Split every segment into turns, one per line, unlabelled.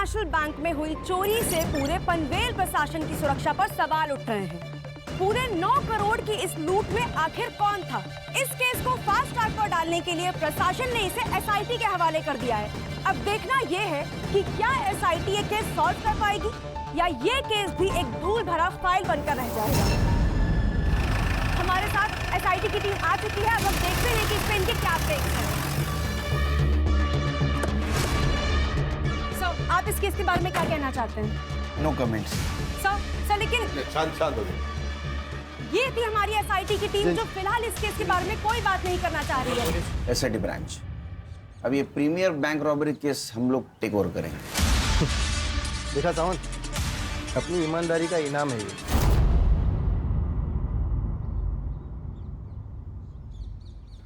National bank में हुई चोरी से पूरे पनवेल प्रशासन की सुरक्षा पर सवाल उठ रहे हैं। पूरे 9 करोड़ की इस लूट में आखिर कौन था? इस केस को फास्ट ट्रैक पर डालने के लिए प्रशासन ने इसे एसआईटी के हवाले कर दिया है। अब देखना यह है कि क्या एसआईटी ये केस सॉल्व कर पाएगी या ये केस भी एक धूल भरा फाइल बनकर रह जाएगा। हमारे साथ एसआईटी की टीम आ चुकी है। अब हम देखते हैं कि इस पे इनके क्या टेक्स हैं। सर, आप इस केस के बारे में क्या कहना चाहते हैं?
No comments.
सर लेकिन
शांत हो गए।
ये थी हमारी एसआईटी की टीम जो फिलहाल इस केस के बारे में कोई बात नहीं करना चाह रही है।
एसआईटी ब्रांच, अब ये प्रीमियर बैंक रॉबरी केस हम लोग टेक ओवर करेंगे।
देखा सावन, अपनी ईमानदारी का इनाम है ये।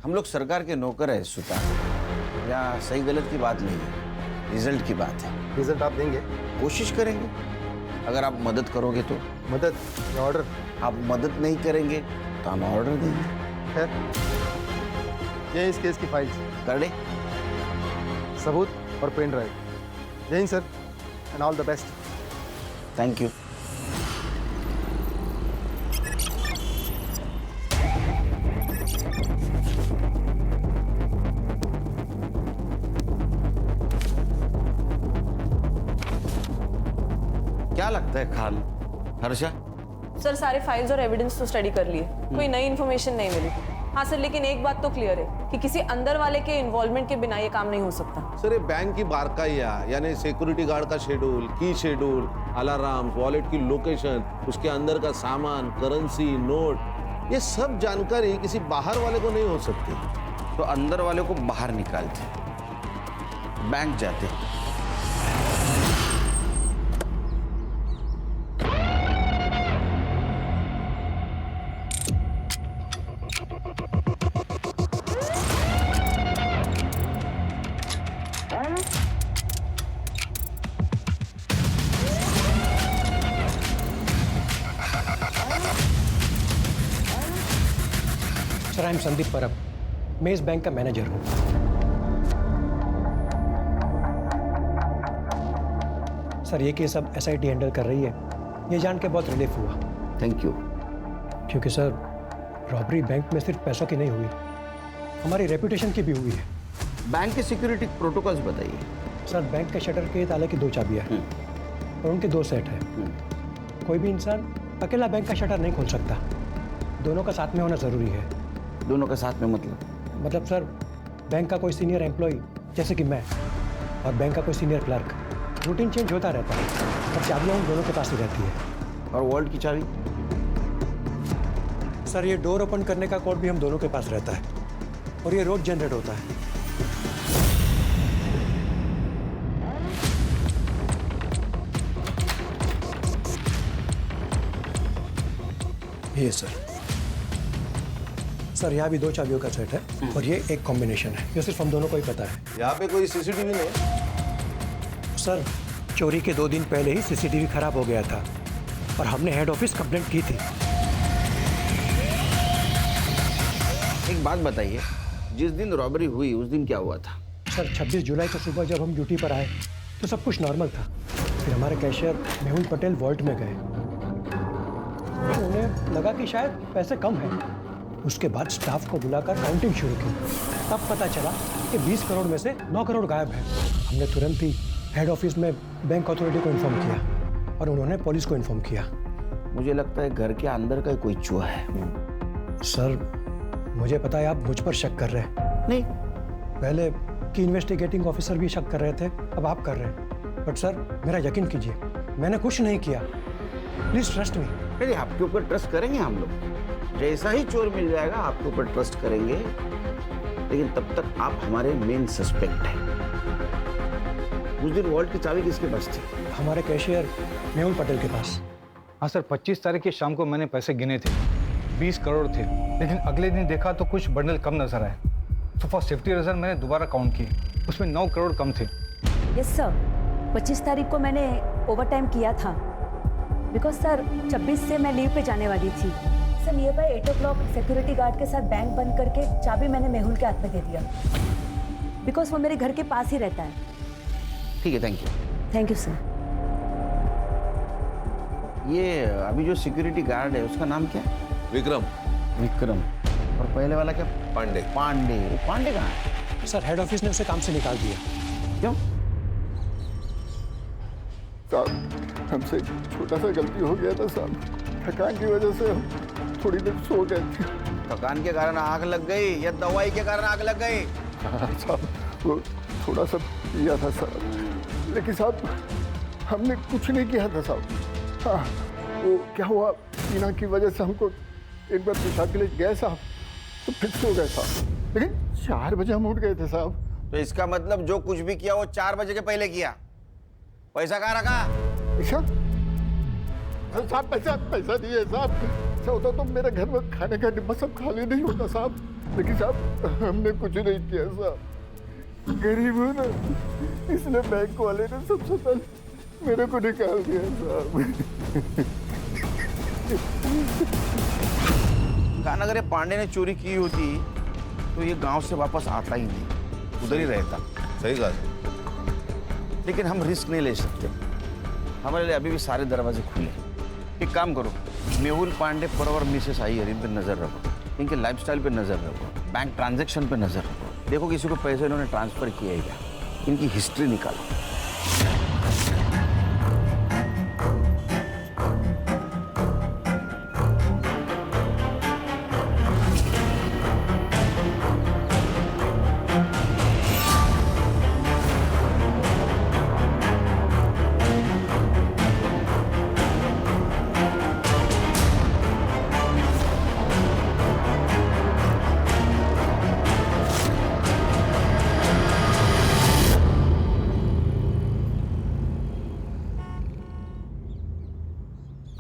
हम लोग सरकार के नौकर है सुल्तान, या सही गलत की बात नहीं है, रिजल्ट की बात है।
रिजल्ट आप देंगे?
कोशिश करेंगे, अगर आप मदद करोगे तो।
मदद या ऑर्डर?
आप मदद नहीं करेंगे तो हम ऑर्डर देंगे।
खैर, ये इस केस की फाइल्स,
कर दे।
सबूत और पेन ड्राइव। जय Hind sir, and all the best.
Thank you. क्या लगता है खाल? हर्षा?
सर सारे फाइल्स और एविडेंस तो स्टडी कर लिए, कोई नई इन्फॉर्मेशन नहीं मिली। हाँ सर, लेकिन एक बात तो क्लियर है कि किसी अंदर वाले के इन्वॉल्वमेंट के बिना ये काम नहीं हो सकता।
सर ये बैंक की बारकाइया, यानी सिक्योरिटी गार्ड का शेड्यूल, की शेड्यूल, अलार्म, वॉलेट की लोकेशन, उसके अंदर का सामान, करेंसी, नोट, ये सब जानकारी किसी बाहर वाले को नहीं हो सकती।
तो अंदर वाले को बाहर निकालते, बैंक जाते।
सर, आई एम संदीप परब, मैं इस बैंक का मैनेजर हूँ। सर, ये केस अब एसआईटी हैंडल कर रही है, ये जान के बहुत रिलीफ हुआ।
Thank you.
क्योंकि सर, रॉबरी बैंक में सिर्फ पैसों की नहीं हुई, हमारी रेपुटेशन की भी हुई है।
बैंक के सिक्योरिटी प्रोटोकॉल्स बताइए।
सर, बैंक के शटर के ताले की 2 चाबियाँ हैं और उनके 2 सेट हैं। कोई भी इंसान अकेला बैंक का शटर नहीं खोल सकता, दोनों का साथ में होना ज़रूरी है।
दोनों का साथ में
मतलब सर, बैंक का कोई सीनियर एम्प्लॉय जैसे कि मैं और बैंक का कोई सीनियर क्लर्क, रूटीन चेंज होता रहता है और चाबियाँ उन दोनों के पास ही रहती है।
और वॉल्ट की चाबी?
सर, ये डोर ओपन करने का कोड भी हम दोनों के पास रहता है और ये रोज जनरेट होता है। ये सर, यहाँ भी 2 चाबियों का सेट है और ये एक कॉम्बिनेशन है, ये सिर्फ हम दोनों को ही पता है।
यहाँ पे कोई सीसीटीवी नहीं?
सर, चोरी के 2 दिन पहले ही सीसीटीवी खराब हो गया था और हमने हेड ऑफिस कंप्लेंट की थी।
एक बात बताइए, जिस दिन रॉबरी हुई उस दिन क्या हुआ था?
सर, 26 जुलाई को सुबह जब हम ड्यूटी पर आए तो सब कुछ नॉर्मल था। फिर हमारे कैशियर मेहुल पटेल वॉल्ट में गए, उन्हें लगा कि शायद पैसे कम हैं। उसके बाद स्टाफ को बुलाकर काउंटिंग शुरू की, तब पता चला कि 20 करोड़ में से 9 करोड़ गायब हैं। हमने तुरंत ही हेड ऑफिस में बैंक अथॉरिटी को इन्फॉर्म किया और उन्होंने पुलिस को इन्फॉर्म किया।
मुझे लगता है घर के अंदर का कोई चूहा है।
सर, मुझे पता है आप मुझ पर शक कर रहे हैं।
नहीं,
पहले की इन्वेस्टिगेटिंग ऑफिसर भी शक कर रहे थे, अब आप कर रहे हैं। बट सर, मेरा यकीन कीजिए, मैंने कुछ नहीं किया। Please trust me.
अरे आपके ऊपर ट्रस्ट करेंगे हम लोग, जैसा ही चोर मिल जाएगा आपके ऊपर ट्रस्ट करेंगे, लेकिन तब तक आप हमारे मेन सस्पेक्ट हैं। उस दिन वॉल्ट की चाबी किसके पास थी?
हमारे कैशियर मेहुल पटेल के पास।
हाँ सर, 25 तारीख की शाम को मैंने पैसे गिने थे, 20 करोड़ थे, लेकिन अगले दिन देखा तो कुछ बंडल कम नजर आए, तो फॉर सेफ्टी रीजन मैंने दोबारा काउंट किए, उसमें 9 करोड़ कम थे।
यस सर, 25 तारीख को मैंने ओवर टाइम किया था, बिकॉज सर 26 से मैं लीव पे जाने वाली थी। Sir, near by 8 o'clock security guard के साथ बैंक बंद करके चाबी मैंने मेहुल के हाथ में दे दिया, बिकॉज वो मेरे घर के पास ही रहता है।
ठीक है, thank you.
Thank you sir.
ये अभी जो सिक्योरिटी गार्ड है उसका नाम क्या है?
विक्रम।
विक्रम। और पहले वाला क्या?
पांडे।
पांडे। पांडे कहाँ है?
सर हेड ऑफिस ने उसे काम से निकाल दिया।
क्यों?
साहब हमसे छोटा सा गलती हो गया था साहब, थकान की वजह से हम थोड़ी देर सो गए थे।
थकान के कारण आग लग गई या दवाई के कारण आग लग गई?
हाँ साहब, वो थोड़ा सा पिया था साहब, लेकिन साहब हमने कुछ नहीं किया था साहब। हाँ वो क्या हुआ, पीना की वजह से हमको एक बार पेशाब के लिए गए साहब, तो फिर सो गए साहब, लेकिन 4 बजे हम उठ गए थे साहब।
तो इसका मतलब जो कुछ भी किया वो 4 बजे के पहले किया। पैसा कहाँ रखा?
पैसा? साहब पैसा नहीं है साहब। ऐसा होता तो मेरे घर में खाने का डिब्बा सब खाली नहीं होता साहब, लेकिन साहब हमने कुछ नहीं किया साहब। गरीब हूँ ना, इसलिए बैंक वाले ने सबसे पहले मेरे को निकाल दिया साहब।
खान अगर ये पांडे ने चोरी की होती तो ये गांव से वापस आता ही नहीं, उधर ही रहता।
सही कहा।
लेकिन हम रिस्क नहीं ले सकते, हमारे लिए अभी भी सारे दरवाजे खुले। एक काम करो, मेहुल पांडे पर और मिसेस अय्यर इन पे नजर रखो, इनके लाइफस्टाइल पे नजर रखो, बैंक ट्रांजैक्शन पे नजर रखो, देखो किसी को पैसे इन्होंने ट्रांसफर किया है क्या, इनकी हिस्ट्री निकालो।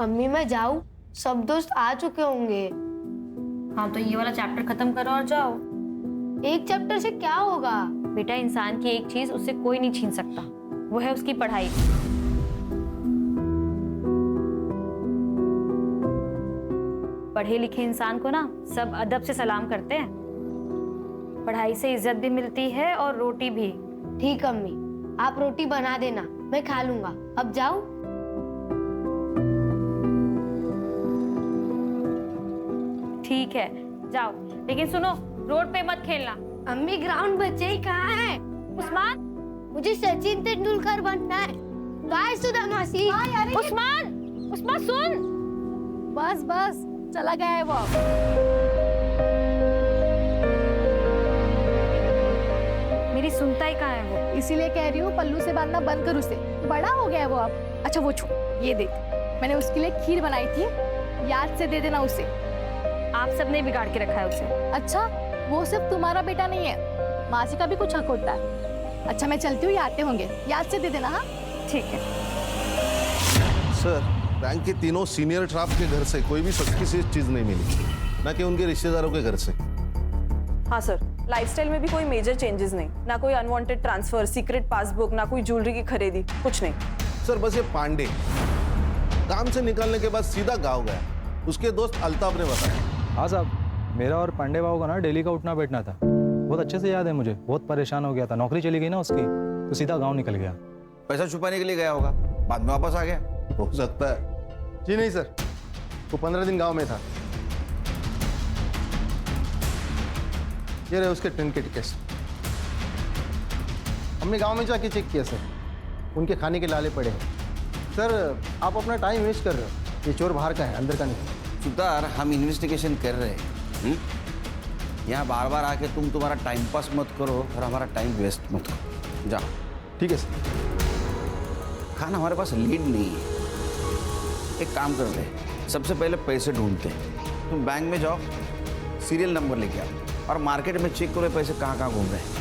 अम्मी मैं जाऊँ? सब दोस्त आ चुके होंगे।
हाँ तो ये वाला चैप्टर खत्म करो और जाओ।
एक चैप्टर से क्या होगा?
बेटा इंसान की एक चीज उससे कोई नहीं छीन सकता, वो है उसकी पढ़ाई। पढ़े लिखे इंसान को ना सब अदब से सलाम करते हैं। पढ़ाई से इज्जत भी मिलती है और रोटी भी।
ठीक अम्मी, आप रोटी बना देना, मैं खा लूंगा। अब जाऊँ?
ठीक है जाओ, लेकिन सुनो रोड पे मत खेलना।
अम्मी ग्राउंड बच्चे ही कहाँ है?
उस्मान,
मुझे सचिन तेंदुलकर बनना है। गाय सुधा मासी।
उस्मान, उस्मान सुन।
बस बस चला गया है वो।
मेरी सुनता ही कहाँ है वो?
इसीलिए कह रही हूँ पल्लू से बांधना बंद कर उसे, बड़ा हो गया है वो अब। अच्छा वो छोड़, ये देख मैंने उसके लिए खीर बनाई थी, याद से दे देना उसे।
आप सबने बिगाड़ के रखा है उसे।
अच्छा वो सिर्फ तुम्हारा बेटा नहीं है, मासी का भी कुछ हक होता है। अच्छा मैं चलती हूँ, ये आते होंगे, याद से दे देना। हाँ
ठीक है।
सर बैंक के तीनों सीनियर स्टाफ के घर से कोई भी सस्पिशियस चीज नहीं मिली, ना कि उनके रिश्तेदारों के घर से।
हाँ सर, लाइफस्टाइल में भी कोई मेजर चेंजेस नहीं, ना कोई अनवांटेड ट्रांसफर, सीक्रेट पासबुक, ना कोई ज्वेलरी की खरीदी, कुछ नहीं।
सर बस ये पांडे काम से निकलने के बाद सीधा गाँव गया, उसके दोस्त अल्ताफ ने बताया।
हाँ साहब, मेरा और पांडे बाबू का ना डेली का उठना बैठना था, बहुत अच्छे से याद है मुझे। बहुत परेशान हो गया था, नौकरी चली गई ना उसकी, तो सीधा गांव निकल गया।
पैसा छुपाने के लिए गया होगा, बाद में वापस आ गया।
हो सकता है।
जी नहीं सर, वो 15 दिन गांव में था। ये रहे उसके ट्रेन के टिकट्स। हमने गांव में जाके चेक किया सर, उनके खाने के लाले पड़े हैं। सर आप अपना टाइम वेस्ट कर रहे हो, ये चोर बाहर का है, अंदर का नहीं।
सुतार, हम इन्वेस्टिगेशन कर रहे हैं, यहाँ बार बार आके तुम्हारा टाइम पास मत करो और हमारा टाइम वेस्ट मत करो। जाओ।
ठीक है सर।
खान हमारे पास लीड नहीं है, एक काम करते हैं, सबसे पहले पैसे ढूंढते हैं। तुम बैंक में जाओ, सीरियल नंबर लेके आओ और मार्केट में चेक करो पैसे कहाँ कहाँ घूम रहे हैं।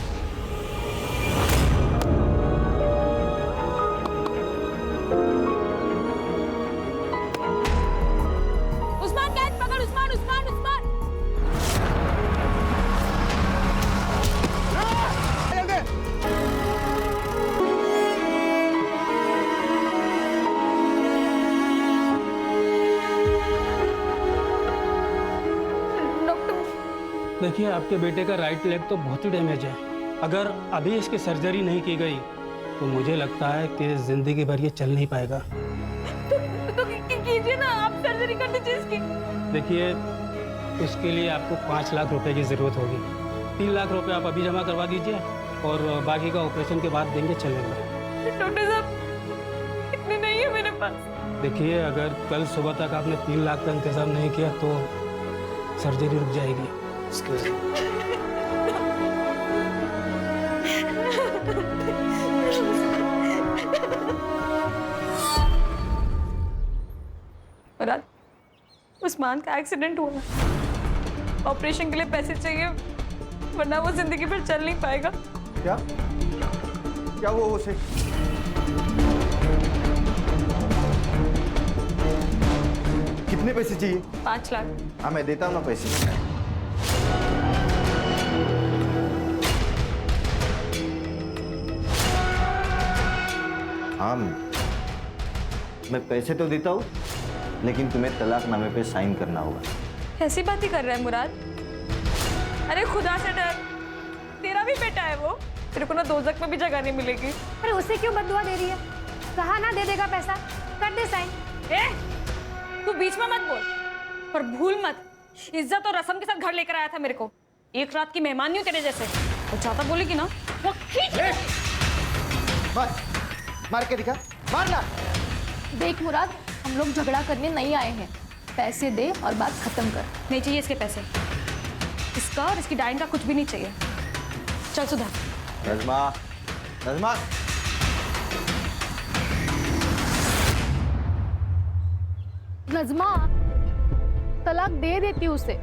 देखिए आपके बेटे का राइट लेग तो बहुत ही डैमेज है। अगर अभी इसकी सर्जरी नहीं की गई
तो मुझे लगता है कि जिंदगी भर ये चल नहीं पाएगा।
तो कीजिए ना, आप सर्जरी कर दीजिए इसकी।
देखिए, उसके लिए आपको 5 लाख रुपए की ज़रूरत होगी। 3 लाख रुपए आप अभी जमा करवा दीजिए और बाकी का ऑपरेशन के बाद देंगे, चलेगा।
डॉक्टर साहब, इतने नहीं है मेरे पास।
देखिए, अगर कल सुबह तक आपने 3 लाख का इंतजाम नहीं किया तो सर्जरी रुक जाएगी।
मुराद, उस्मान का एक्सीडेंट हुआ, ऑपरेशन के लिए पैसे चाहिए, वरना वो जिंदगी भर चल नहीं पाएगा।
क्या क्या वो उसे? कितने पैसे चाहिए?
5 लाख।
हाँ, मैं देता हूँ ना पैसे। हाँ, मैं पैसे तो देता हूँ, लेकिन तुम्हें तलाकनामे पे साइन करना होगा।
कैसी बात ही कर रहा है मुराद? अरे खुदा से डर, तेरा भी बेटा है वो, तेरे को ना दोजख में भी जगह नहीं मिलेगी।
अरे उसे क्यों बददुआ दे रही है? कहा ना दे देगा पैसा, कर दे साइन।
तू बीच में मत बोल, पर भूल मत, इज्जत और रस्म के साथ घर लेकर आया था मेरे को। एक रात की मेहमान नहीं हूँ तेरे जैसे। वो ज्यादा बोलेगी ना वो खींच।
मार के दिखा, मारना।
देख मुराद, हम लोग झगड़ा करने नहीं आए हैं, पैसे दे और बात खत्म कर।
नहीं चाहिए इसके पैसे, इसका और इसकी डाइन का कुछ भी नहीं चाहिए। चल सुधा।
नज़मा, नज़मा।
नज़मा, तलाक दे देती उसे।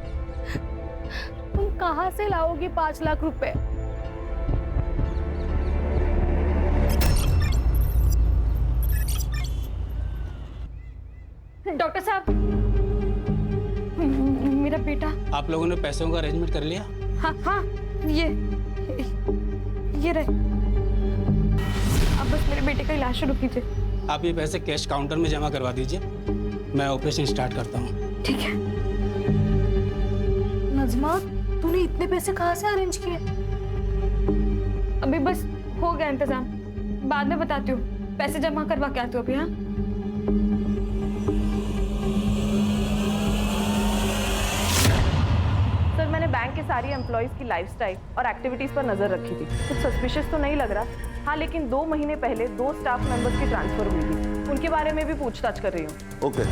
तुम कहाँ से लाओगी 5 लाख रुपए?
डॉक्टर साहब, मेरा बेटा।
आप लोगों ने पैसों का अरेंजमेंट कर लिया?
हाँ हाँ, ये रहे। अब बस मेरे बेटे का इलाज शुरू कीजिए।
आप ये पैसे कैश काउंटर में जमा करवा दीजिए, मैं ऑपरेशन स्टार्ट करता हूँ।
ठीक है।
नज़मा, तूने इतने पैसे कहाँ से अरेंज किए?
अभी बस हो गया इंतजाम, बाद में बताती हूँ। पैसे जमा करवा के आती हूँ अभी। हाँ,
सर, मैंने बैंक के सारी एम्प्लॉइज की लाइफस्टाइल और एक्टिविटीज पर नजर रखी थी। कुछ सस्पिशियस तो नहीं लग रहा। हाँ, लेकिन 2 महीने पहले 2 स्टाफ मेंबर्स की ट्रांसफर हुई थी, उनके बारे में भी पूछताछ कर रही हूँ।
ओके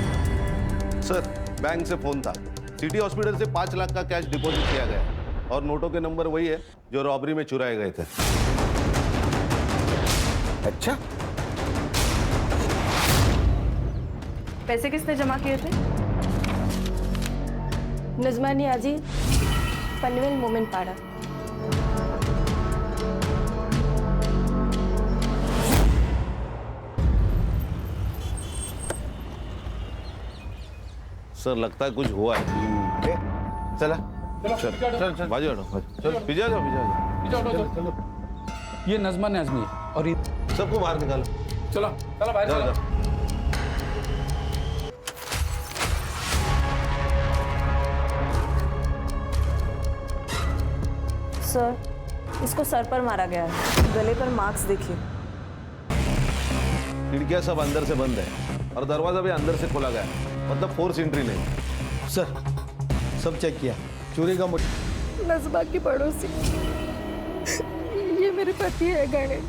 सर, बैंक से फोन था, सिटी हॉस्पिटल से 5 लाख का कैश डिपॉजिट किया गया और नोटों के नंबर वही है जो रॉबरी में चुराए गए थे।
अच्छा,
पैसे किसने जमा किए थे?
नज़मा नियाजी, पनवेल मोमेंट पाड़ा।
सर, लगता है कुछ हुआ है।
चला
चल बाजू हटो, चल पीछे जाओ, पीछे जाओ।
ये नज़मा ने आजमी है और ये
सबको बाहर निकालो।
चलो चलो भाई,
जाओ,
चलो।
जाओ।
सर, इसको सर पर मारा गया है, गले पर मार्क्स देखिए।
खिड़कियां सब अंदर से बंद है और दरवाजा भी अंदर से खोला गया है, मतलब फोर्स एंट्री नहीं।
सर, सब चेक किया, चोरी का मोटिव।
नज़मा की पड़ोसी, ये मेरे पति है गणेश।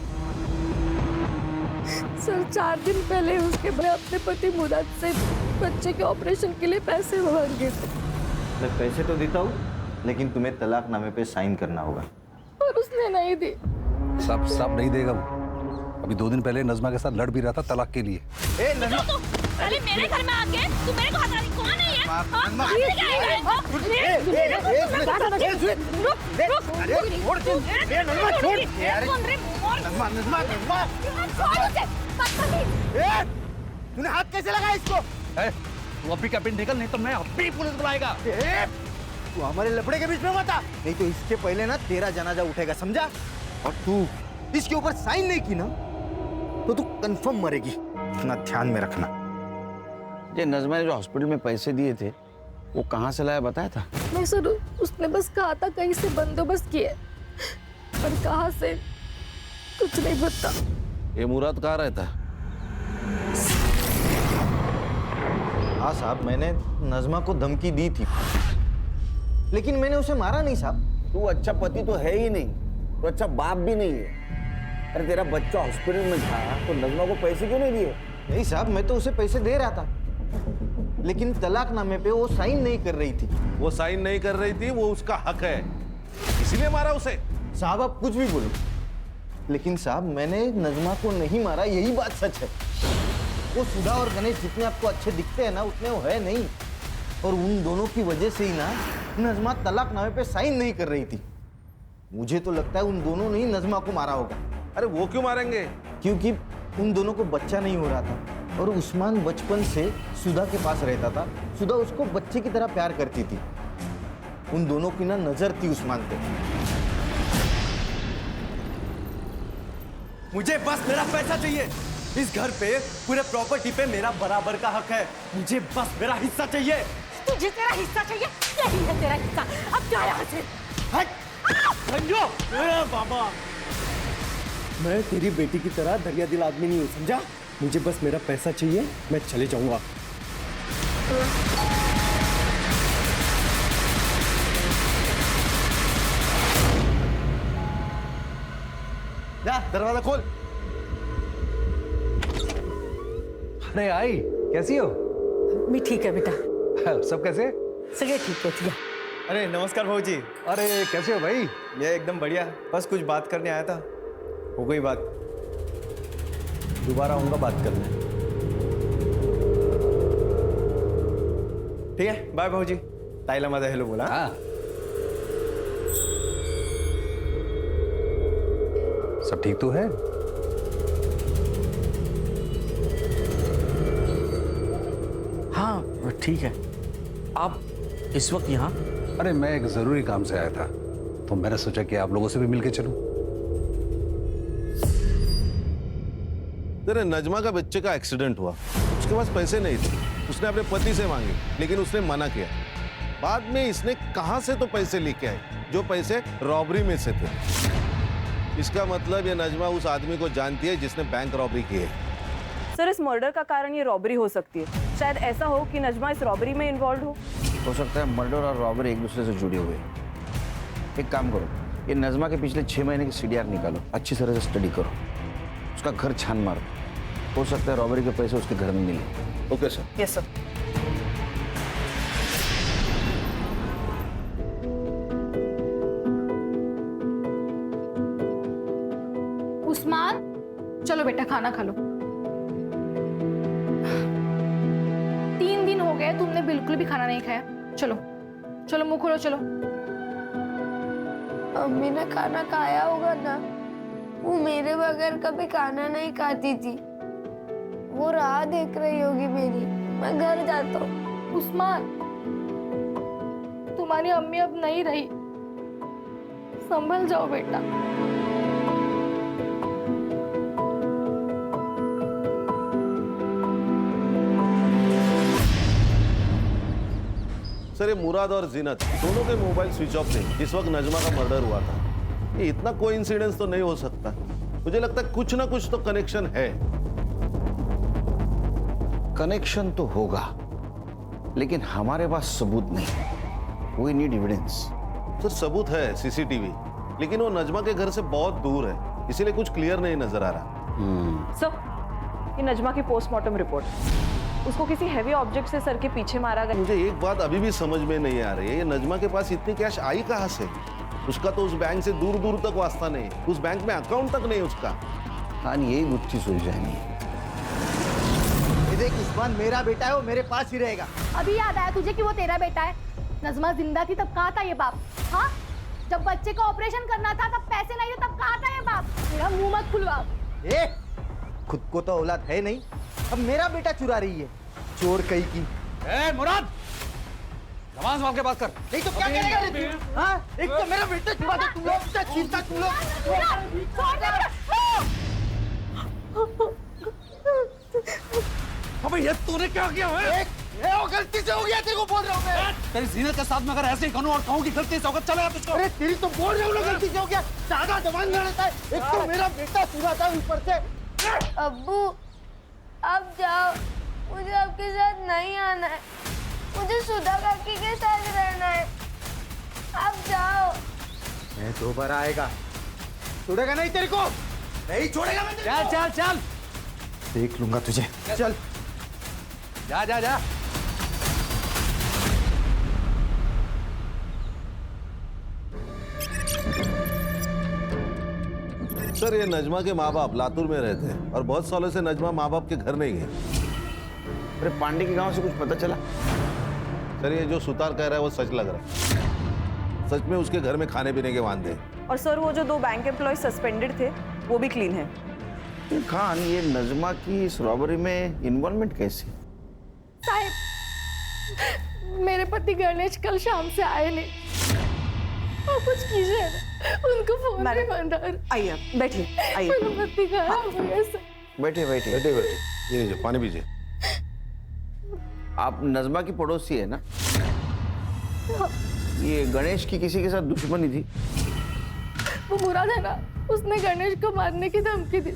सर, 4 दिन पहले उसके मैं अपने पति मुराद से बच्चे के ऑपरेशन के लिए पैसे मांगे थे।
मैं पैसे तो देता हूँ, लेकिन तुम्हें तलाकनामे पे साइन करना होगा।
और उसने नहीं दी।
सब नहीं देगा वो। अभी 2 दिन पहले नज़मा के साथ लड़ भी रहा था तलाक के लिए।
ए नज़मा, साले मेरे घर में आके तू मेरे को हटा रही, कौन है ये?
तूने हाथ कैसे लगाया इसको?
तू अभी का पिन निकल, नहीं तो मैं अभी पुलिस बुलाएगा।
तू हमारे लफड़े के बीच में मत आ, नहीं तो इसके पहले ना तेरा जनाजा उठेगा, समझा? और तू इसके ऊपर साइन नहीं की ना तो तू कंफर्म मरेगी, इतना ध्यान में रखना।
ये नज़मा ने जो हॉस्पिटल में पैसे दिए थे वो कहाँ से लाया बताया था?
नहीं सर, उसने बस कहा था कहीं से बंदोबस्त किए, पर कहाँ से कुछ नहीं पता।
ये मुराद कहाँ रहता है?
हाँ साहब, मैंने नजमा को धमकी दी थी, लेकिन मैंने उसे मारा नहीं साहब।
तू अच्छा पति तो है ही नहीं, तो अच्छा बाप भी नहीं है। अरे तेरा बच्चा हॉस्पिटल में था तो नजमा को पैसे क्यों नहीं दिए?
नहीं साहब, मैं तो उसे पैसे दे रहा था, लेकिन तलाकनामे पे वो साइन नहीं कर रही थी।
वो साइन नहीं कर रही थी, वो उसका हक है, इसीलिए मारा उसे।
साहब आप कुछ भी बोलो, लेकिन साहब मैंने नजमा को नहीं मारा, यही बात सच है। वो सुधा और गणेश जितने आपको अच्छे दिखते हैं ना, उतने वो है नहीं। और उन दोनों की वजह से ही ना नजमा तलाकनामे पे साइन नहीं कर रही थी। मुझे तो लगता है उन दोनों ने ही नजमा को मारा होगा।
अरे वो क्यों मारेंगे?
क्योंकि उन दोनों को बच्चा नहीं हो रहा था और उस्मान बचपन से सुधा के पास रहता था। सुधा उसको बच्चे की तरह प्यार करती थी। उन दोनों की ना नजर थी उस्मान पे।
मुझे बस मेरा पैसा चाहिए। इस घर पे पूरे प्रॉपर्टी पे मेरा बराबर का हक है। मुझे बस मेरा हिस्सा चाहिए।
तुझे तेरा हिस्सा चाहिए? यही है तेरा हिस्सा। अब जा यहाँ से।
संजो, बाबा, मैं तेरी बेटी की तरह दरिया दिल आदमी नहीं हूँ, समझा? मुझे बस मेरा पैसा चाहिए, मैं चले जाऊंगा।
जा दरवाजा खोल।
अरे आई, कैसी हो?
मैं ठीक है बेटा।
सब कैसे?
सगे ठीक है भैया।
अरे नमस्कार भाऊ जी।
अरे कैसे हो भाई?
ये एकदम बढ़िया, बस कुछ बात करने आया था। हो गई बात, दोबारा आऊंगा बात करने। ठीक है, बाय भाऊ जी। ताईला माझा हेलो बोला।
हाँ। सब ठीक तो है?
हाँ ठीक है। आप इस वक्त यहाँ?
अरे मैं एक जरूरी काम से आया था, तो मैंने सोचा कि आप लोगों से भी मिलके चलूं।
तेरे नजमा का बच्चे का एक्सीडेंट हुआ, उसके पास पैसे नहीं थे, उसने अपने पति से मांगे, लेकिन उसने मना किया। बाद में इसने कहां से तो पैसे लेके आए, जो पैसे रॉबरी में से थे। इसका मतलब ये नजमा उस आदमी को जानती है जिसने बैंक रॉबरी की है।
सर, इस मर्डर का कारण ये रॉबरी हो सकती है। शायद ऐसा हो कि नजमा इस रॉबरी में इन्वॉल्व हो
सकता है मर्डर और रॉबरी एक दूसरे से जुड़े हुए। एक काम करो, ये नजमा के पिछले 6 महीने की सीडीआर निकालो, अच्छी तरह से स्टडी करो, उसका घर छान मारो। हो सकता है रॉबरी के पैसे उसके घर में मिले।
Okay sir.
Yes sir.
Usman, चलो बेटा खाना खा लो। 3 दिन हो गए तुमने बिल्कुल भी खाना नहीं खाया। चलो चलो मुंह खोलो, चलो।
मम्मी ने खाना खाया होगा ना, वो मेरे बगैर कभी खाना नहीं खाती थी। वो राह देख रही होगी मेरी। मैं घर जाता हूँ।
उस्मान, तुम्हारी अम्मी अब नहीं रही, संभल जाओ बेटा।
सर, ये मुराद और जीनत दोनों के मोबाइल स्विच ऑफ थे जिस वक्त नजमा का मर्डर हुआ था। ये इतना कोइंसिडेंस तो नहीं हो सकता। मुझे लगता है कुछ ना कुछ तो कनेक्शन है।
कनेक्शन तो होगा, लेकिन हमारे पास सबूत नहीं। We need evidence.
सर, सबूत है सीसीटीवी, लेकिन वो नजमा के घर से बहुत दूर है, इसीलिए कुछ क्लियर नहीं नजर आ रहा।
सर, ये नजमा की पोस्टमार्टम रिपोर्ट। उसको किसी हैवी ऑब्जेक्ट से सर के पीछे मारा गया।
मुझे एक बात अभी भी समझ में नहीं आ रही है, ये नजमा के पास इतनी कैश आई कहां से? उसका तो उस बैंक से दूर दूर तक वास्ता नहीं, उस बैंक में अकाउंट तक नहीं उसका।
हाँ, यही गुत्थी सुलझानी है।
देख उस्मान मेरा बेटा है, वो मेरे पास ही रहेगा।
अभी याद आया तुझे कि वो तेरा बेटा है? नजमा जिंदा थी तब कहा था ये बाप? हाँ, जब बच्चे का ऑपरेशन करना था तब पैसे नहीं थे तब कहा था ये बाप? मेरा मुंह मत खुलवा।
खुद को तो औलाद है नहीं, अब मेरा बेटा चुरा रही है। चोर कहीं की।
मुराद, जबान संभाल के बात कर।
नहीं तो क्या करेगा? हाँ, एक तो मेरा बेटा चुरा दे, तुम लोग चिंता, तुम लोग।
अबे ये तूने क्या किया है?
वो गलती से हो गया, तेरे को बोल रहा हूँ मैं।
तेरी जीनत के साथ में अगर ऐसे ही करूं और कहूं कि गलती से होगा, चलेगा तुझको?
अरे तेरी तो बोल रहा हूँ ना, गलती से हो गया। ज्यादा जबान लड़ता है। एक तो मेरा बेटा चुरा था, ऊपर से
अब्बू आप जाओ, मुझे आपके साथ नहीं आना है, मुझे सुधा काकी के साथ रहना है, आप जाओ।
मैं दोबारा आएगा, छोड़ेगा नहीं तेरे को, नहीं छोड़ेगा मैं तेरे को। चल चल चल, देख लूंगा तुझे, चल
जा जा जा।
सर ये नजमा के माँ बाप लातूर में रहते हैं और बहुत सालों से नजमा माँ बाप के घर नहीं गई।
अरे पांडे के गांव से कुछ पता चला?
सर ये जो सुतार कह रहा है वो सच लग रहा है। सच में उसके घर में खाने पीने के वांदे हैं।
और सर वो जो 2 बैंक एम्प्लॉय सस्पेंडेड थे वो भी क्लीन है।
खान, ये नजमा की इस रॉबरी में इन्वॉल्वमेंट कैसी?
साहब मेरे पति गणेश कल शाम से आए नहीं, और कुछ कीजिए ना, उनको फोन नहीं बंद।
आइए बैठिए, आइए।
मेरा पति खराब हो गया सर।
बैठे बैठे
बैठे बैठे, ये लीजिए पानी पीजिए।
आप नजमा की पड़ोसी है ना? ये गणेश की किसी के साथ दुश्मनी थी?
वो बुरा था ना, उसने गणेश को मारने की धमकी दी।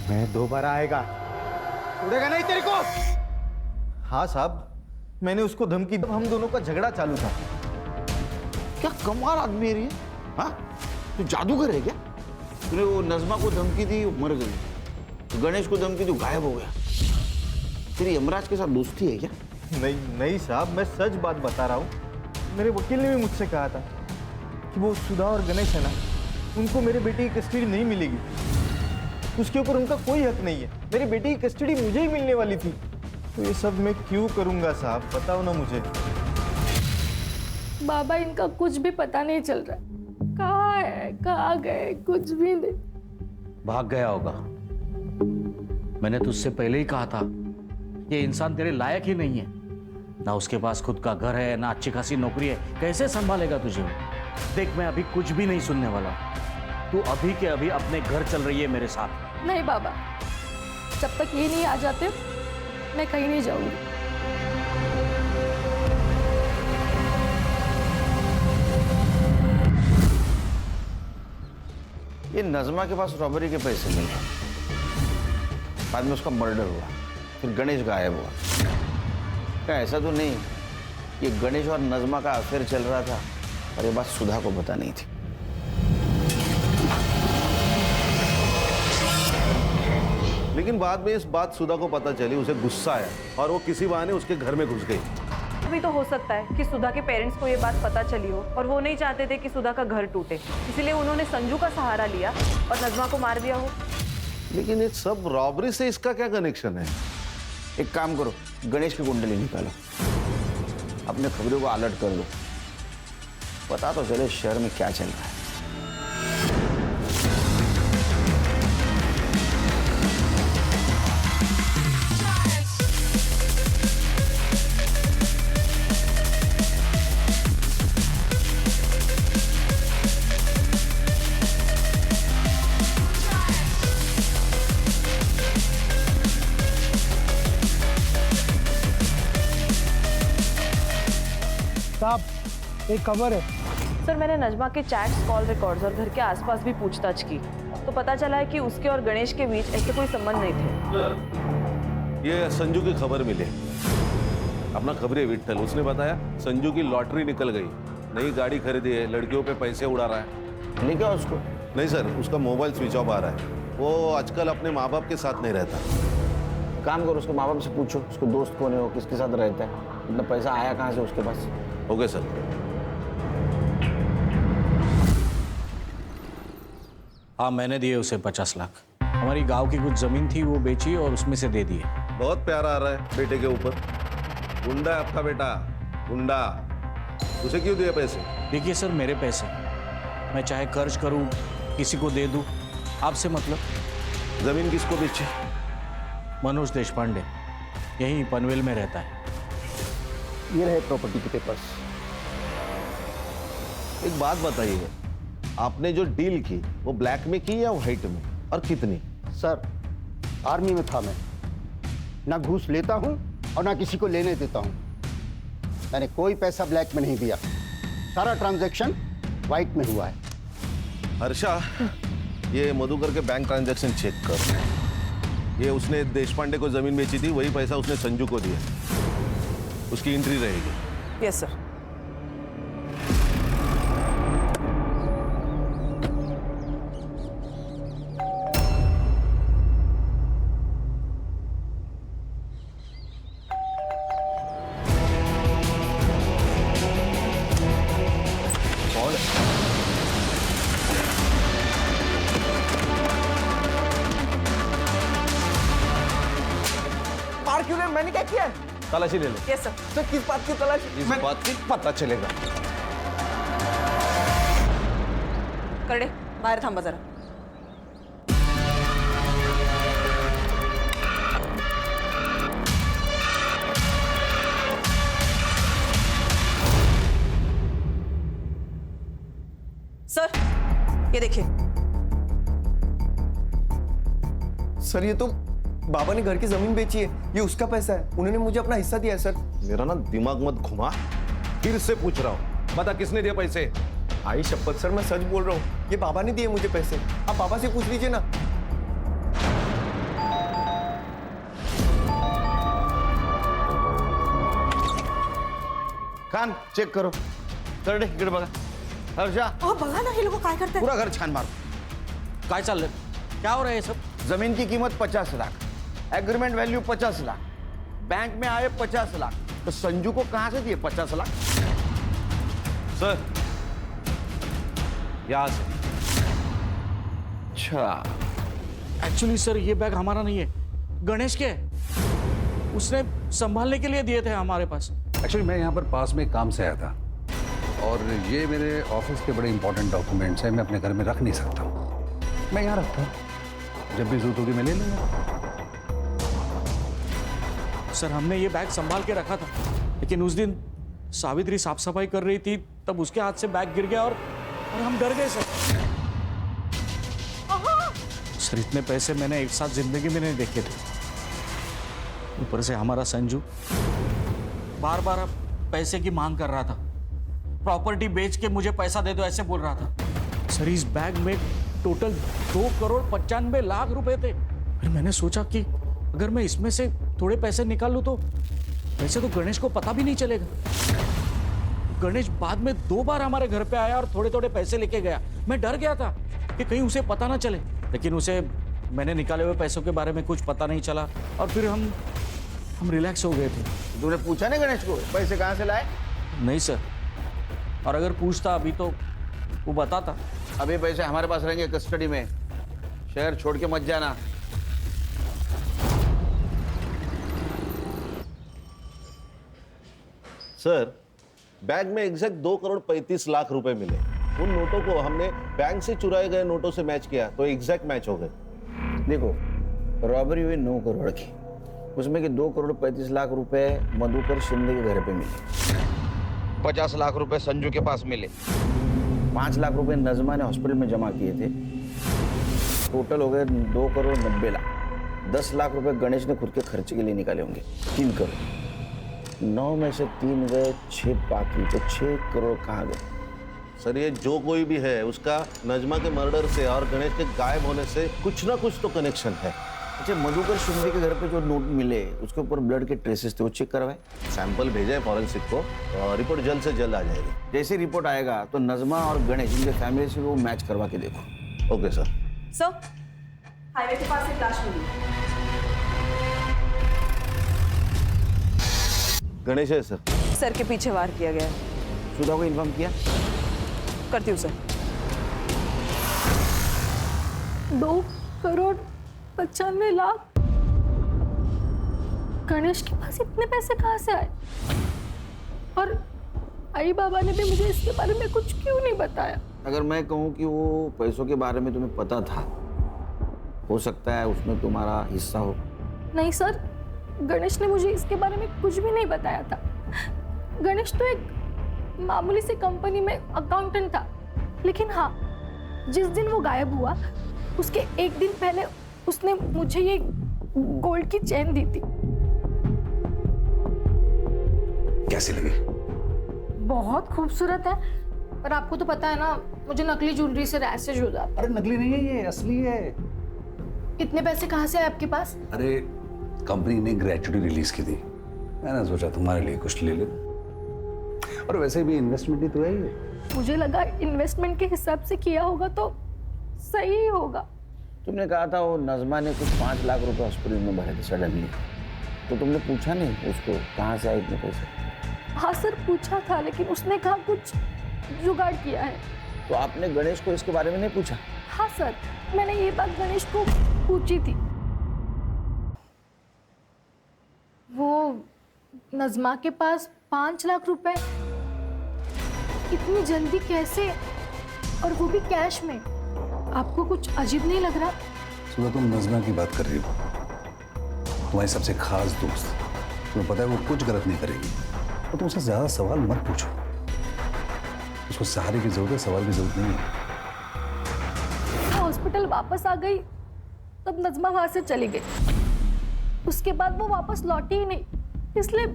मैं दोबारा आएगा, छोड़ेगा नहीं तेरे को। हाँ साहब, मैंने उसको धमकी दी, हम दोनों का झगड़ा चालू था।
क्या कमाल आदमी है ये? हाँ, तू जादूगर है क्या? तूने वो नजमा को धमकी दी, वो मर गई, तो गणेश को धमकी दी, गायब हो गया। तेरी यमराज के साथ दोस्ती है क्या?
नहीं नहीं साहब, मैं सच बात बता रहा हूँ। मेरे वकील ने भी मुझसे कहा था कि वो सुधा और गणेश है ना, उनको मेरे बेटे की कस्टडी नहीं मिलेगी, उसके ऊपर उनका कोई हक नहीं है। मेरी बेटी की कस्टडी मुझे ही मिलने वाली थी, तो ये सब मैं क्यों करूंगा साहब, बताओ ना मुझे।
बाबा इनका कुछ भी पता नहीं चल रहा, कहाँ है कहाँ गए कुछ भी नहीं।
भाग गया होगा। मैंने तुझसे पहले ही कहा था ये इंसान तेरे लायक ही नहीं है। ना उसके पास खुद का घर है, ना अच्छी खासी नौकरी है, कैसे संभालेगा तुझे? देख मैं अभी कुछ भी नहीं सुनने वाला, तू अभी के अभी अपने घर चल रही है मेरे साथ।
नहीं बाबा, जब तक ये नहीं आ जाते मैं कहीं नहीं जाऊंगी।
ये नजमा के पास रॉबरी के पैसे मिले, बाद में उसका मर्डर हुआ, फिर गणेश गायब हुआ। क्या ऐसा तो नहीं कि गणेश और नजमा का अफेयर चल रहा था और ये बात सुधा को पता नहीं थी?
लेकिन बाद में इस बात सुधा को पता चली, उसे गुस्सा आया और वो किसी बहाने उसके घर में घुस गई।
अभी तो हो सकता है कि सुधा के पेरेंट्स को ये बात पता चली हो और वो नहीं चाहते थे कि सुधा का घर टूटे, इसलिए उन्होंने संजू का सहारा लिया और नजमा को मार दिया हो।
लेकिन ये सब रॉबरी से इसका क्या कनेक्शन है?
एक काम करो, गणेश की कुंडली निकालो, अपने खबरों को अलर्ट कर दो, पता तो चले शहर में क्या चल रहा है।
साहब एक खबर है।
सर मैंने नजमा के चैट्स, कॉल रिकॉर्ड्स और घर के आसपास भी पूछताछ की, तो पता चला है कि उसके और गणेश के बीच ऐसे कोई संबंध नहीं थे।
ये संजू की खबर मिली, अपना खबरी विट्ठल, उसने बताया संजू की लॉटरी निकल गई, नई गाड़ी खरीदी है, लड़कियों पे पैसे उड़ा रहा है।
नहीं क्या उसको?
नहीं सर, उसका मोबाइल स्विच ऑफ आ रहा है, वो आजकल अपने माँ बाप के साथ नहीं रहता।
काम करो, उसके माँ बाप से पूछो उसको दोस्त कौन है, वो किसके साथ रहता है, इतना पैसा आया कहाँ से उसके पास।
Okay sir.
हाँ मैंने दिए उसे 50 लाख। हमारी गांव की कुछ जमीन थी वो बेची और उसमें से दे दिए।
बहुत प्यारा आ रहा है बेटे के ऊपर। गुंडा है आपका बेटा, गुंडा। उसे क्यों दिए पैसे?
देखिए सर मेरे पैसे, मैं चाहे कर्ज करूं किसी को दे दूं, आपसे मतलब।
जमीन किसको बेची?
मनोज देशपांडे, यहीं पनवेल में रहता है।
ये रहे प्रॉपर्टी के पेपर्स।
एक बात बताइए, आपने जो डील की वो ब्लैक में की या व्हाइट में, और कितनी?
सर आर्मी में था मैं, ना घूस लेता हूं और ना किसी को लेने देता हूं। मैंने कोई पैसा ब्लैक में नहीं दिया, सारा ट्रांजैक्शन व्हाइट में हुआ है।
हर्षा, ये मधुकर के बैंक ट्रांजैक्शन चेक कर। ये उसने देशपांडे को जमीन बेची थी, वही पैसा उसने संजू को दिया। उसकी एंट्री रहेगी।
Yes sir.
क्यों मैंने क्या किया?
तलाशी ले लो।
Yes sir.
सर किस बात की तलाशी?
इस बात की पता चलेगा।
करडे बाहेर थांबा जरा। सर ये देखिए।
सर ये तो बाबा ने घर की जमीन बेची है, ये उसका पैसा है, उन्होंने मुझे अपना हिस्सा दिया है सर।
मेरा ना दिमाग मत घुमा, फिर से पूछ रहा हूँ, बता किसने दिया पैसे?
आई शपथ सर, मैं सच बोल रहा हूँ, ये बाबा ने दिए मुझे पैसे। आप बाबा से पूछ लीजिए ना।
कान चेक करो, करडे इकडे बघा. हर्षा
बघा ना हे लोक काय करतात.
पूरा घर छान मारो.
काय चाललंय? क्या हो रहा है ये सब?
जमीन की कीमत 50 lakh, agreement value 50 lakh, bank में आए 50 लाख, तो संजू को कहां से दिए 50 लाख?
सर यहां से.
अच्छा, एक्चुअली सर ये बैग हमारा नहीं है, गणेश के है। उसने संभालने के लिए दिए थे हमारे पास।
एक्चुअली मैं यहाँ पर पास में काम से आया था और ये मेरे ऑफिस के बड़े इंपॉर्टेंट डॉक्यूमेंट्स हैं, मैं अपने घर में रख नहीं सकता हूँ, मैं यहाँ रखता हूँ, जब भी जरूरत होगी मैं ले लूँगा।
सर हमने ये बैग संभाल के रखा था, लेकिन उस दिन सावित्री साफ सफाई कर रही थी, तब उसके हाथ से बैग गिर गया और हम डर गए सर। सर इतने पैसे मैंने एक साथ जिंदगी में नहीं देखे थे। ऊपर से हमारा संजू बार बार पैसे की मांग कर रहा था, प्रॉपर्टी बेच के मुझे पैसा दे दो ऐसे बोल रहा था। सर इस बैग में टोटल 2,95,00,000 रुपए थे। फिर मैंने सोचा कि अगर मैं इसमें से थोड़े पैसे निकाल लूं तो वैसे तो गणेश को पता भी नहीं चलेगा। गणेश बाद में 2 बार हमारे घर पे आया और थोड़े थोड़े पैसे लेके गया। मैं डर गया था कि कहीं उसे पता ना चले, लेकिन उसे मैंने निकाले हुए पैसों के बारे में कुछ पता नहीं चला और फिर हम रिलैक्स हो गए थे।
तूने पूछा नहीं गणेश को पैसे कहां से लाए?
नहीं सर, और अगर पूछता अभी तो वो बताता।
अभी पैसे हमारे पास रहेंगे कस्टडी में, शहर छोड़ के मत जाना।
सर बैग में एग्जैक्ट 2,35,00,000 रुपए मिले। उन नोटों को हमने बैंक से चुराए गए नोटों से मैच किया तो एग्जैक्ट मैच हो गए।
देखो रॉबरी हुई 9 करोड़ की, उसमें कि 2,35,00,000 रुपए मधुकर शिंदे के घर पे मिले, 50 लाख रुपए संजू के पास मिले, 5 लाख रुपए नजमा ने हॉस्पिटल में जमा किए थे, टोटल हो गए 2,90,00,000। 10 लाख रुपए गणेश ने खुद के खर्चे के लिए निकाले होंगे, 3 करोड़। 9 में से 3 गए, 6 बाकी, तो 6 करोड़ कहाँ गए?
सर ये जो कोई भी है उसका नजमा के मर्डर से और गणेश के गायब होने से कुछ ना कुछ तो कनेक्शन है।
अच्छा, मधुकर शिंदे के घर पे जो नोट मिले उसके ऊपर ब्लड के ट्रेसेस थे, वो चेक करवाए?
सैंपल भेजा है फॉरेंसिक को और रिपोर्ट जल्द से जल्द आ जाएगी।
जैसे रिपोर्ट आएगा तो नजमा और गणेश इनके फैमिली से वो मैच करवा के देखो।
Okay sir.
सर हाईवे के पास एक लाश मिली।
गणेश है सर।
सर के पीछे वार किया गया है।
सुधा को इन्फॉर्म किया?
करती हूँ सर।
2,95,00,000 गणेश के पास इतने पैसे कहाँ से आए? और आई बाबा ने भी मुझे इसके बारे में कुछ क्यों नहीं बताया?
अगर मैं कहूँ कि वो पैसों के बारे में तुम्हें पता था, हो सकता है उसमें तुम्हारा हिस्सा हो।
नहीं सर, गणेश ने मुझे इसके बारे में कुछ भी नहीं बताया था। गणेश तो एक मामूली सी कंपनी में अकाउंटेंट था, लेकिन हाँ, जिस दिन वो गायब हुआ उसके एक दिन पहले उसने मुझे ये गोल्ड की चेन दी थी।
कैसी लगी?
बहुत खूबसूरत है, पर आपको तो पता है ना, मुझे नकली ज्वेलरी से रैशेज हो जाता है।
अरे नकली नहीं है, ये असली है।
इतने पैसे कहाँ से आए आपके पास?
अरे कंपनी ने ग्रेचुटी रिलीज की थी, मैंने सोचा तुम्हारे लिए कुछ ले ले, और वैसे भी इन्वेस्टमेंट ही तो है ये।
मुझे लगा इन्वेस्टमेंट के हिसाब से किया होगा तो सही ही होगा।
तुमने कहा था वो नज़मा ने कुछ 5 लाख रुपए हॉस्पिटल में भरे थे सडनली, तो तुमने पूछा नहीं उसको कहाँ से आए इतने पैसे?
हाँ सर, पूछा था, लेकिन उसने कहा कुछ जुगाड़ किया है।
तो आपने गणेश को इसके बारे में नहीं पूछा?
हाँ सर, मैंने ये बात गणेश को पूछी थी। वो नज़मा के पास 5 लाख रुपए इतनी जल्दी कैसे, और वो भी कैश में? आपको कुछ अजीब नहीं लग रहा?
सुबह तुम नज़मा की बात कर रही हो, तुम्हारी सबसे खास दोस्त, तुम्हें पता है वो कुछ गलत नहीं करेगी, तो तुम उससे ज्यादा सवाल मत पूछो। उसको सहारे की जरूरत है, सवाल की जरूरत नहीं है।
हॉस्पिटल वापस आ गई तब नज़मा वहां से चली गई, उसके बाद वो वापस लौटी ही नहीं, इसलिए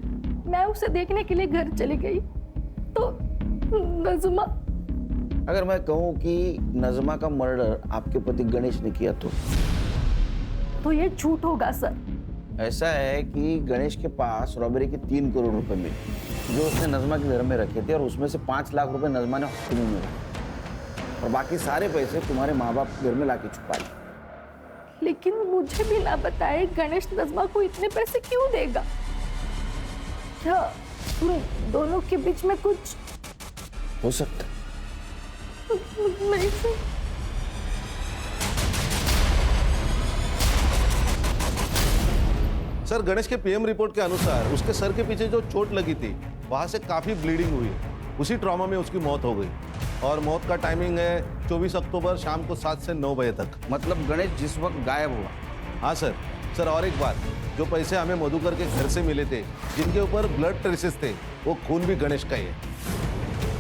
मैं उसे देखने के लिए घर चली गई। तो नज़मा,
अगर मैं कहूँ कि नज़मा का मर्डर आपके पति गणेश ने किया तो
ये झूठ होगा सर।
ऐसा है कि गणेश के पास रॉबरी के 3 करोड़ रुपए मिले जो उसने नज़मा के घर में रखे थे, और उसमें से 5 लाख रुपए नज़मा ने हॉस्पिटल में रखे, और बाकी सारे पैसे तुम्हारे माँ बाप घर में लाके छुपा लिए।
लेकिन मुझे भी ना बताए गणेश नज़मा को इतने पैसे क्यों देगा? क्या तुम दोनों के बीच में कुछ
हो सकता?
नहीं सर।
सर, गणेश के पीएम रिपोर्ट के अनुसार उसके सर के पीछे जो चोट लगी थी वहां से काफी ब्लीडिंग हुई, उसी ट्रॉमा में उसकी मौत हो गई, और मौत का टाइमिंग है 24 अक्टूबर शाम को 7 से 9 बजे तक।
मतलब गणेश जिस वक्त गायब हुआ?
हाँ सर। सर, और एक बात, जो पैसे हमें मधुकर के घर से मिले थे जिनके ऊपर ब्लड ट्रेसेस थे, वो खून भी गणेश का ही है।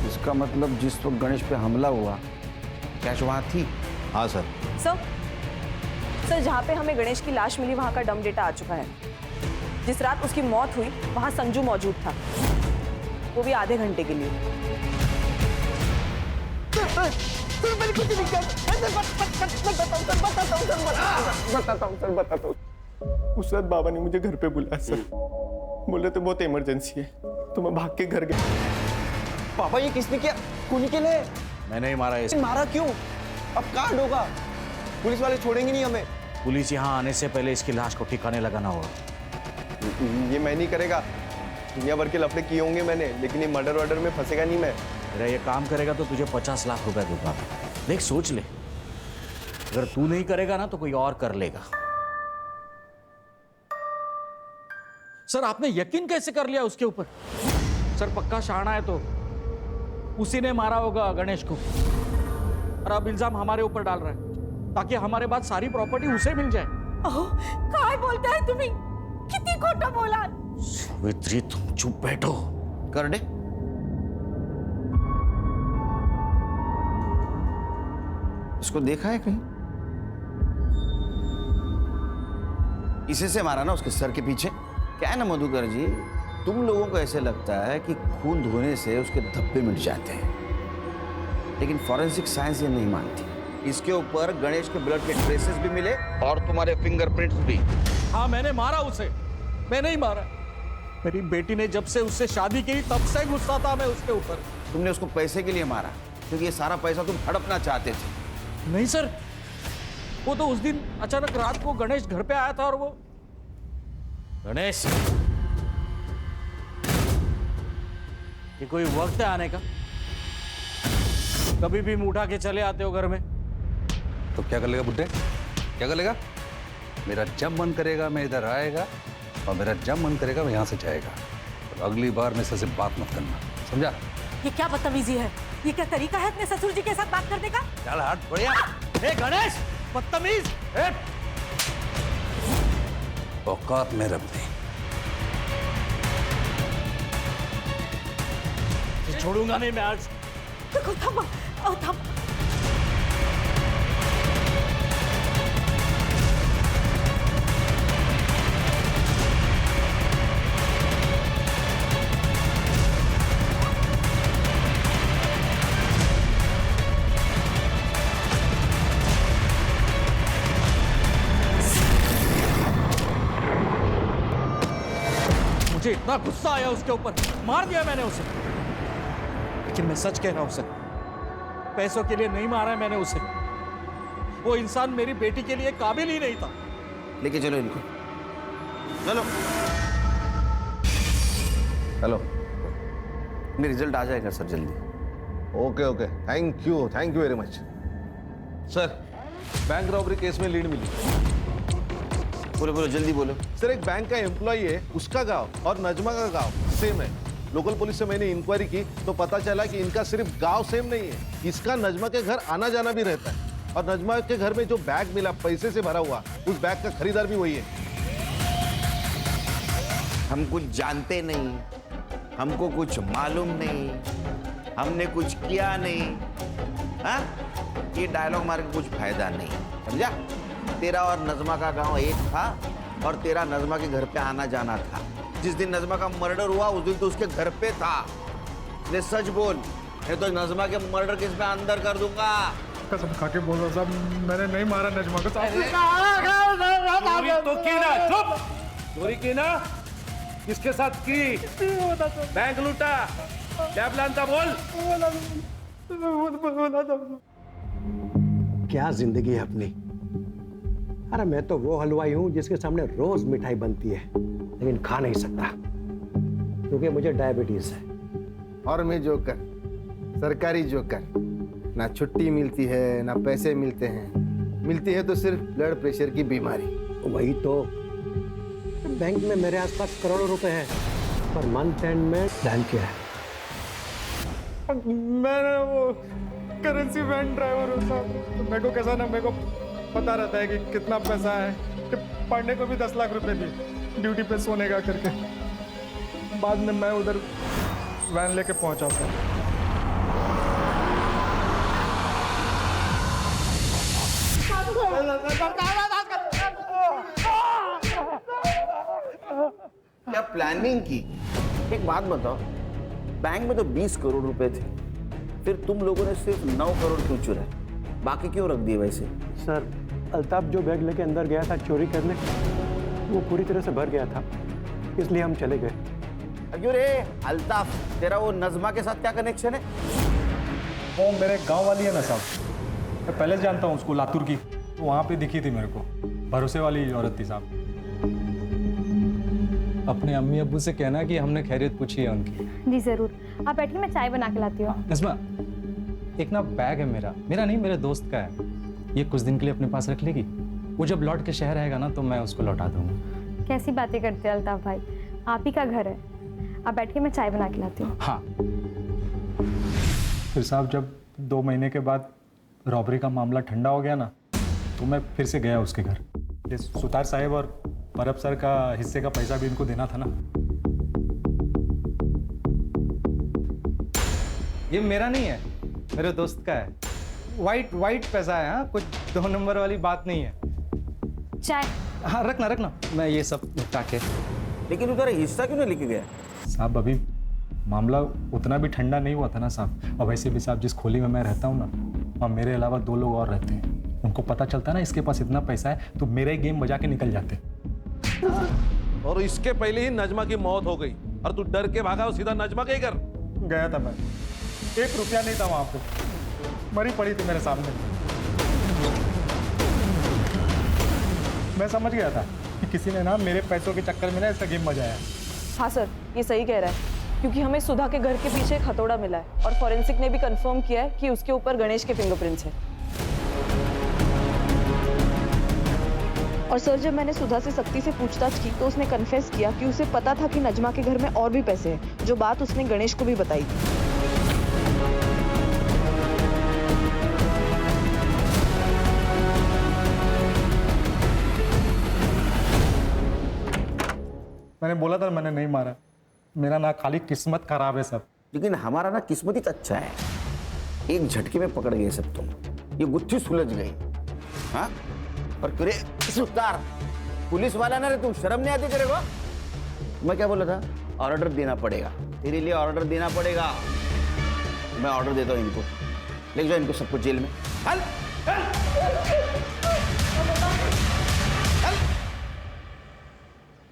इसका मतलब जिस वक्त गणेश पे हमला हुआ कैश वहाँ थी?
हाँ सर।
सर, जहाँ पे हमें गणेश की लाश मिली वहाँ का डम डेटा आ चुका है। जिस रात उसकी मौत हुई वहाँ संजू मौजूद था, वो भी आधे घंटे के लिए।
बताता हूँ। उस रात बाबा ने मुझे घर पे बुलाया सर, बोले तो बहुत इमरजेंसी है, तो मैं भाग के घर गया।
पापा ये किसने किया? खूनी के लिए?
मैंने ही मारा इसे।
मारा क्यों? अब कहाँ ढोगा? पुलिस वाले छोड़ेंगे नहीं हमें।
पुलिस यहाँ आने से पहले इसकी लाश को ठिकाने लगाना होगा।
ये मैं नहीं करेगा, दुनिया भर के लफड़े किए होंगे मैंने, लेकिन ये मर्डर वर्डर में फंसेगा नहीं मैं।
मेरा ये काम करेगा तो तुझे 50 लाख रुपए दूंगा। देख, सोच ले, अगर तू नहीं करेगा ना तो कोई और कर लेगा। सर, आपने यकीन कैसे कर लिया उसके ऊपर? सर, पक्का शाना है तो उसी ने मारा होगा गणेश को, और अब इल्जाम हमारे ऊपर डाल रहा है ताकि हमारे बाद सारी प्रॉपर्टी उसे मिल जाए।
काय बोलता है तुम्ही? किती खोटं बोला?
सावित्री, तुम चुप बैठो।
कर दे। इसको देखा है कहीं? इसे से मारा ना उसके सर के पीछे। क्या है ना मधुकर जी, तुम लोगों को ऐसे लगता है कि खून धोने से उसके धब्बे मिट जाते हैं, लेकिन फॉरेंसिक साइंस ये नहीं मानती। इसके ऊपर गणेश के ब्लड के ट्रेसेस भी मिले और तुम्हारे फिंगरप्रिंट्स भी।
हाँ, मैंने मारा उसे, मैंने ही मारा। मेरी बेटी ने जब से उससे शादी की तब से गुस्सा था मैं उसके ऊपर।
तुमने उसको पैसे के लिए मारा क्योंकि ये सारा पैसा तुम हड़पना चाहते थे।
नहीं सर, वो तो उस दिन अचानक रात को गणेश घर पे आया था, और वो गणेश, ये कोई वक्त है आने का? कभी भी उठा के चले आते हो घर में।
तो क्या कर लेगा बुड्ढे? क्या कर लेगा? मेरा जब मन करेगा मैं इधर आएगा, और मेरा जब मन करेगा मैं यहाँ से जाएगा। और अगली बार मेरे से बात मत करना, समझा?
ये क्या बदतमीजी है? ये क्या तरीका है अपने ससुर जी के साथ बात करने का?
चल हट बढ़िया।
ए गणेश, बदतमीज!
औकात में रब दी।
छोड़ूंगा नहीं मैं आज।
देखो, थमा, थमा।
मुझे इतना गुस्सा आया उसके ऊपर, मार दिया मैंने उसे। लेकिन मैं सच कह रहा हूं सर, पैसों के लिए नहीं मारा है मैंने उसे। वो इंसान मेरी बेटी के लिए काबिल ही नहीं था।
लेके चलो इनको, चलो। हेलो, मेरा रिजल्ट आ जाएगा सर जल्दी।
Okay okay, thank you very much. Sir, bank robbery case में लीड मिली।
बोलो बोलो, जल्दी बोलो।
सर, एक बैंक का एम्प्लॉय है, उसका गांव और नजमा का गांव सेम है। लोकल पुलिस से मैंने इंक्वायरी की तो पता चला कि इनका सिर्फ गांव सेम नहीं है, इसका नजमा के घर आना जाना भी रहता है। और नजमा के घर में जो बैग मिला पैसे से भरा हुआ, उस बैग का खरीदार भी वही है।
हम कुछ जानते नहीं, हमको कुछ मालूम नहीं, हमने कुछ किया नहीं। हाँ, ये डायलॉग मार के कुछ फायदा नहीं, समझा? तेरा और नजमा का गांव एक था और तेरा नजमा के घर पे आना जाना था। जिस दिन नजमा का मर्डर हुआ उस दिन तो उसके घर पे था। ले सच बोल, नहीं तो नजमा के मर्डर केस में अंदर कर दूंगा।
कसम खा के बोल रहा साहब, मैंने नहीं मारा नजमा को साहब।
चोरी तो की ना, चुप। चोरी की ना, किसके साथ की? बैंक लूटा, क्या प्लान था बोल?
क्या जिंदगी है अपनी। अरे मैं तो वो हलवाई हूँ जिसके सामने रोज मिठाई बनती है, लेकिन खा नहीं सकता क्योंकि मुझे डायबिटीज है।
और मैं जोकर, सरकारी जोकर, ना छुट्टी मिलती है ना पैसे मिलते हैं, मिलती है तो सिर्फ ब्लड प्रेशर की बीमारी।
वही तो, बैंक में मेरे आसपास करोड़ों रुपए हैं, पर मंथ एंड में प्लान क्या है?
मैंने वो करेंसी वैन ड्राइवर हूँ साहब, तो मेरे को कैसा ना, मेरे को पता रहता है कि कितना पैसा है। कि पढ़ने को भी 10 लाख रुपए दिए ड्यूटी पे सोने का करके। बाद में मैं उधर वैन लेके पहुंचा था।
क्या प्लानिंग की? एक बात बताओ, बैंक में तो 20 करोड़ रुपए थे, फिर तुम लोगों ने सिर्फ 9 करोड़ क्यों चुराए? बाकी क्यों रख दिए वैसे?
सर, अल्ताफ जो बैग लेके अंदर गया था चोरी करने, वो पूरी तरह से भर गया था, इसलिए हम चले गए।
क्यों रे अल्ताफ, तेरा वो नजमा के साथ क्या कनेक्शन है?
वो मेरे गांव वाली है ना साहब, मैं पहले से जानता हूँ उसको, लातूर की। तो वहाँ पे दिखी थी मेरे को, भरोसे वाली औरत थी साहब।
अपने अम्मी अब्बू से कहना कि हमने खैरियत पूछी है उनकी।
जी जरूर, आप बैठिए, मैं चाय बना के लाती हूँ।
नज़मा, एक ना बैग है मेरा नहीं, मेरे दोस्त का है। ये कुछ दिन के लिए अपने पास रख लेगी, वो जब लौट के शहर आएगा ना तो मैं उसको लौटा दूंगा।
कैसी बातें करते हैं अल्ताफ भाई, आप ही का घर है। आप बैठिए, मैं चाय बना के लाती हूँ।
हाँ।
फिर साहब, जब 2 महीने के बाद रॉबरी का मामला ठंडा हो गया ना, तो मैं फिर से गया उसके घर। ये सुतार साहब और परब सर का हिस्से का पैसा भी इनको देना था ना।
ये मेरा नहीं है, मेरे दोस्त का है। वाइट पैसा है। हाँ, कुछ 2 नंबर वाली बात नहीं है।
चाय?
हाँ, रखना, मैं ये सब निपटा के।
लेकिन उधर हिस्सा क्यों नहीं लेके गया?
साहब, अभी मामला उतना भी ठंडा नहीं हुआ था ना साहब। और वैसे भी साहब, जिस खोली में मैं रहता हूँ ना, वहाँ मेरे अलावा 2 लोग और रहते हैं। उनको पता चलता ना इसके पास इतना पैसा है तो मेरे गेम बजा के निकल जाते।
और इसके पहले ही नजमा की मौत हो गई और तू डर के भागा सीधा नजमा के ही घर
गया था। मैं 1 रुपया नहीं था वहां पे, मरी पड़ी थी मेरे सामने। मैं समझ गया था कि किसी ने ना मेरे पैसों के चक्कर में ना इसका गेम बजाया।
हाँ सर, ये सही कह रहा है, क्योंकि हमें सुधा के घर के पीछे एक हथौड़ा मिला है और फॉरेंसिक ने भी कंफर्म किया है कि उसके ऊपर गणेश के फिंगरप्रिंट्स हैं। और सर, जब मैंने सुधा से सख्ती से पूछताछ की तो उसने कन्फेस किया कि उसे पता था कि नजमा के घर में और भी पैसे हैं, जो बात उसने गणेश को भी बताई थी।
मैंने बोला था मैंने नहीं मारा। मेरा ना खाली किस्मत खराब है सब।
लेकिन हमारा ना किस्मत ही अच्छा है, एक झटके में पकड़ गए सब तुम। ये गुत्थी सुलझ गई। हाँ, और करे सुतार पुलिस वाला ना रे, तुम शर्म नहीं आती तेरे को? मैं क्या बोला था? ऑर्डर देना पड़ेगा, तेरे लिए ऑर्डर देना पड़ेगा। मैं ऑर्डर देता हूँ इनको, ले जाओ इनको सबको जेल में। हल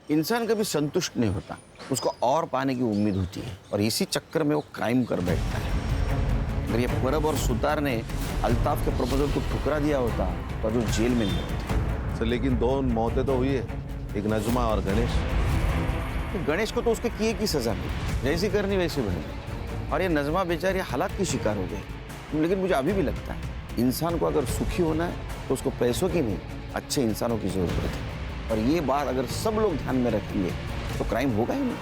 इंसान कभी संतुष्ट नहीं होता। उसको और पाने की उम्मीद होती है और इसी चक्कर में वो क्राइम कर बैठता है। अगर ये परब और सुतार ने अल्ताफ के प्रपोजल को ठुकरा दिया होता तो जो जेल में नहीं होते।
सर लेकिन 2 मौतें तो हुई है, एक नजमा और गणेश।
तो गणेश को तो उसके किए की सजा मिली, जैसी करनी वैसी बनी, और ये नजमा बेचारी हालात की शिकार हो गई। लेकिन मुझे अभी भी लगता है इंसान को अगर सुखी होना है तो उसको पैसों की नहीं, अच्छे इंसानों की जरूरत है। और ये बात अगर सब लोग ध्यान में रखेंगे तो क्राइम होगा ही नहीं।